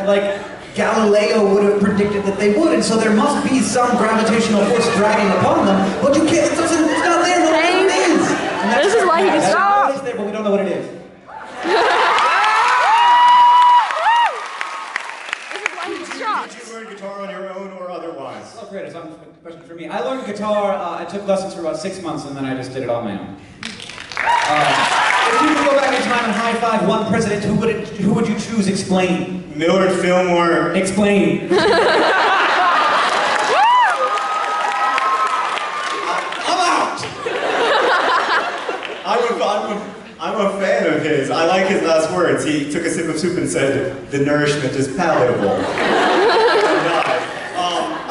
like, Galileo would have predicted that they would, and so there must be some gravitational force dragging upon them, but you can't, it's not there, no one knows what it is. And This is why he gets stopped. It's there, but we don't know what it is. This is why he gets shocked. Did you learn guitar on your own or otherwise? Oh, great, it's a question for me. I learned guitar, I took lessons for about 6 months, and then I just did it on my own. If you could go back in time and high-five one president, who would you choose? Explain. Millard Fillmore. Explain. I'm out! I'm a fan of his. I like his last words. He took a sip of soup and said, "The nourishment is palatable."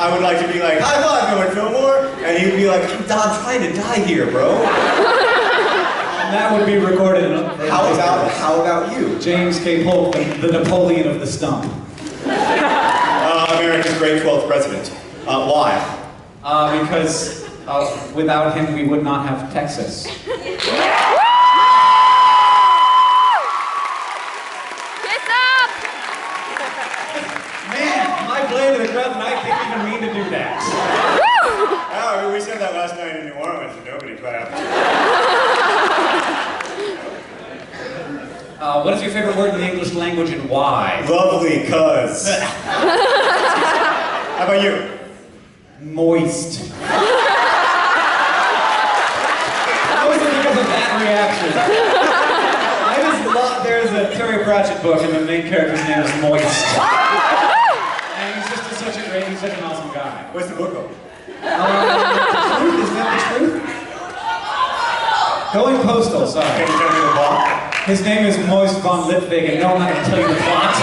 I would like to be like, "High five, Millard Fillmore," and he'd be like, "I'm trying to die here, bro." That would be recorded. How about you? James K. Polk, the Napoleon of the stump. America's great 12th president. Why? Because without him, we would not have Texas. Man, my blade to the crowd, and I didn't even mean to do that. Oh, we said that last night in New Orleans, and nobody clapped. What is your favorite word in the English language and why? Lovely, cuz. How about you? Moist. How is it because of that reaction? There's a Terry Pratchett book, and the main character's name is Moist. And he's just such an awesome guy. What's the book called? The Truth? Is that the truth? Going postal, sorry. Can you tell me the plot? His name is Moist von Litvig, and no, I'm not going to tell you the plot.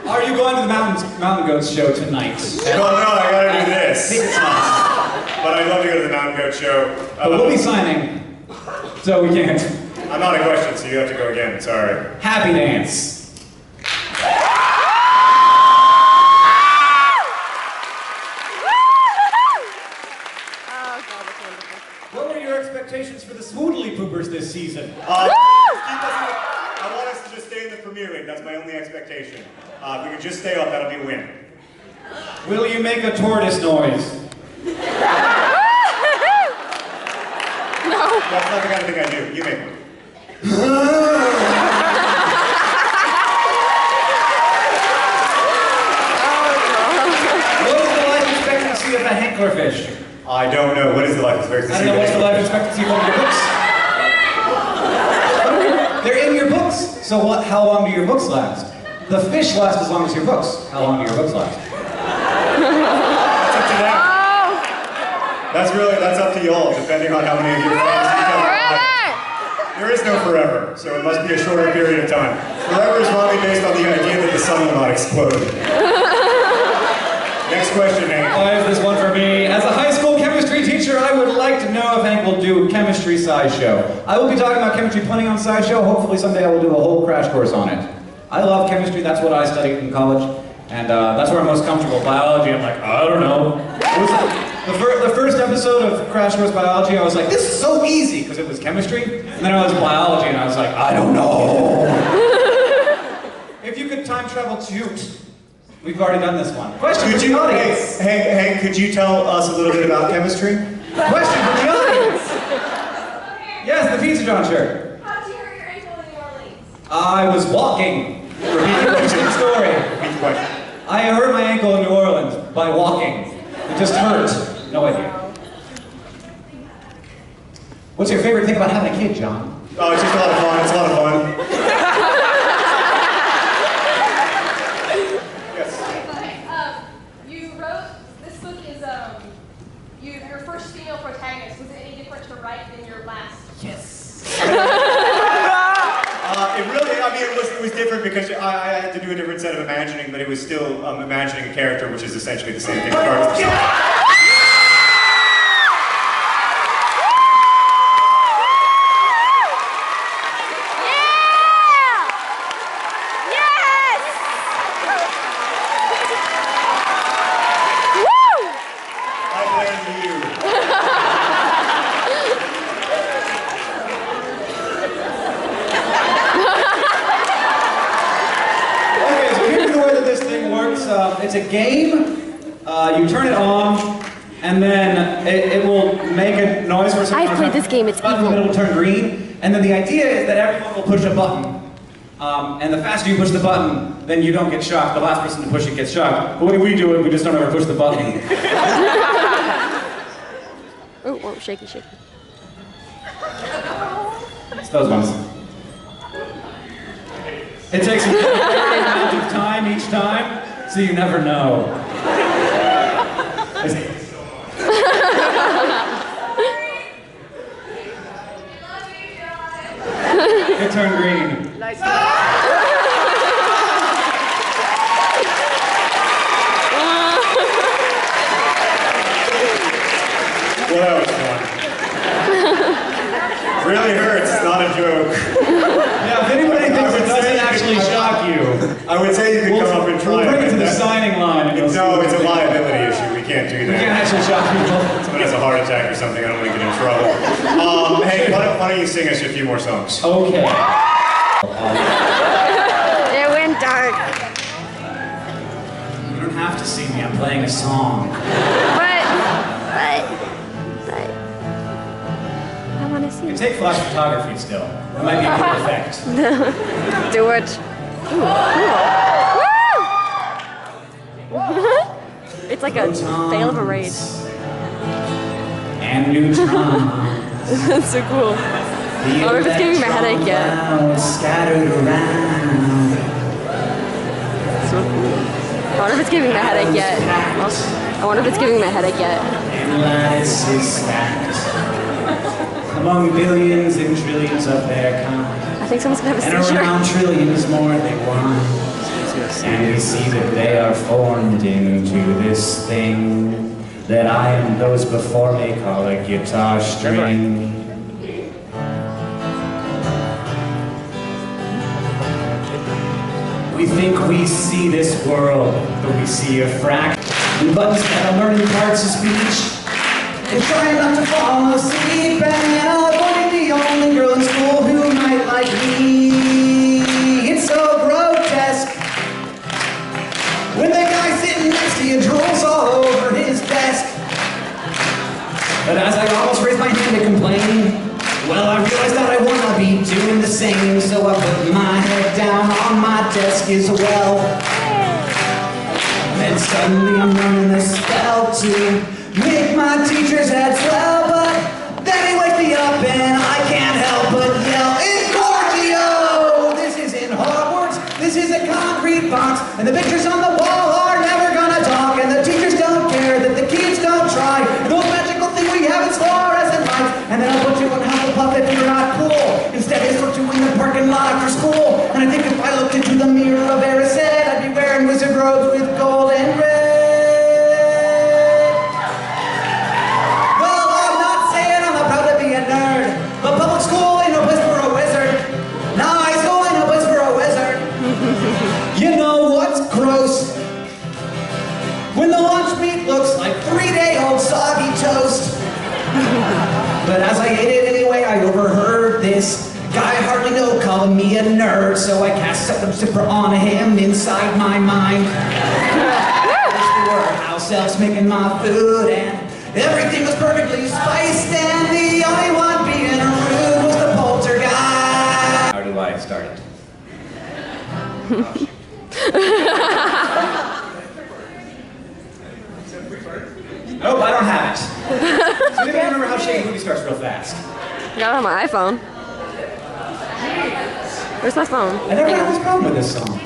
Are you going to the Mountain Goats show tonight? No, I gotta do this. It's not. But I'd love to go to the Mountain Goat show. But we'll be signing, so we can't. I'm not a question, so you have to go again, sorry. Happy dance. What were your expectations for the Swoodly Poopers this season? I want us to just stay in the Premier League. That's my only expectation. If we could just stay up, that'll be a win. Will you make a tortoise noise? No. That's not the kind of thing I do. You make one. What is the life expectancy of a hecklerfish? I don't know. What is the life expectancy? I don't know what's the life expectancy of your books. They're in your books. So what? How long do your books last? The fish last as long as your books. How long do your books last? That's up to them. That's up to y'all, depending on how many of your friends you come on. There is no forever, so it must be a shorter period of time. Forever is wrongly based on the idea that the sun will not explode. Next question, Hank. Why is this one for me? As a high school chemistry teacher, I would like to know if Hank will do a chemistry SciShow. I will be talking about chemistry plenty on SciShow. Hopefully someday I will do a whole crash course on it. I love chemistry. That's what I studied in college. And that's where I'm most comfortable. Biology, I'm like, I don't know. The first episode of Crash Course Biology, I was like, this is so easy, because it was chemistry. And then I was biology, and I was like, I don't know. If you could time travel to... We've already done this one. Question from the audience. Hank, could you tell us a little bit about chemistry? Question from the audience. Yes, the Pizza John shirt. How'd you hurt your ankle in New Orleans? I was walking. Repeat the question story. Repeat the question. I hurt my ankle in New Orleans by walking. It just hurt. No idea. What's your favorite thing about having a kid, John? Oh, it's just a lot of fun. It's a lot of fun. Yes. You wrote, this book is, your first female protagonist. Was it any different to write than your last? Yes. It was different because I had to do a different set of imagining, but it was still imagining a character, which is essentially the same thing. it's a game. You turn it on, and then it will make a noise for a second. I've played this game, it's button in the middle will turn green, and then the idea is that everyone will push a button. And the faster you push the button, then you don't get shocked. The last person to push it gets shocked. But when we do it, we just don't ever push the button. Oh, whoa, shaky, shaky. It's those ones. It takes a very amount of time each time, so you never know. It turned green. Well, that was fun. Really hurts, it's not a joke. Yeah, if anybody thinks it doesn't actually shock you, I would say you could come up and try we'll bring it to the but signing line and you'll see. no, it's a liability issue. We can't do We that. can't actually shock people. Someone has a heart attack or something, I don't want to get in trouble. Hey, why don't you sing us a few more songs? Okay. It went dark. You don't have to see me, I'm playing a song. But I want to see You it. can take flash photography still. It might be a good effect. Do it. Ooh, cool. Woo! It's like a fail of a raid. And neutrons. That's so cool. I wonder if it's giving me my headache yet. Scattered around. So cool. I wonder if it's giving me my headache yet. I wonder if it's giving me my headache yet. And lattice is stacked among billions and trillions of their kind. I think someone's gonna have a And seizure. around trillions more they want. And we see that they are formed into this thing that I and those before me call a guitar string. We think we see this world, but we see a fraction. Buttons that are learning parts of speech. And trying not to fall asleep. And avoiding the only girl in school who might like me. It's so grotesque. When the guy sitting next to you drools all over his desk. But as I almost raised my hand to complain, well, I realized that I want to be doing the same. So I put my head down on my desk as well. And suddenly I'm learning a spell to make my teacher's head swell. But then he wakes me up and I can't help but yell, Incordio! This isn't Hogwarts, this is a concrete box. And the pictures on the wall are never gonna talk. And the teachers don't care that the kids don't try. Those magical things we have in fluorescent lights. And then I'll put you in Hufflepuff if you're not cool. Instead it's put you in the parking lot after school. And I think if I looked into the mirror of Erised, I'd be wearing wizard robes with gold and red. Well, I'm not saying I'm not proud to be a nerd, but public school ain't no place for a wizard. Nah, high school ain't no place for a wizard. You know what's gross? When the lunch meat looks like 3-day-old soggy toast. But as I ate it anyway, I overheard this guy I hardly know calling me a nerd, so I cast up the zipper on him inside my mind. First we were house elves making my food, and everything was perfectly spiced, and the only one being rude was the poltergeist. How do I start it? Nope, I don't have it. Does anybody remember how Shady Movie starts real fast? I got it on my iPhone. Where's my phone? I never had this problem with this song.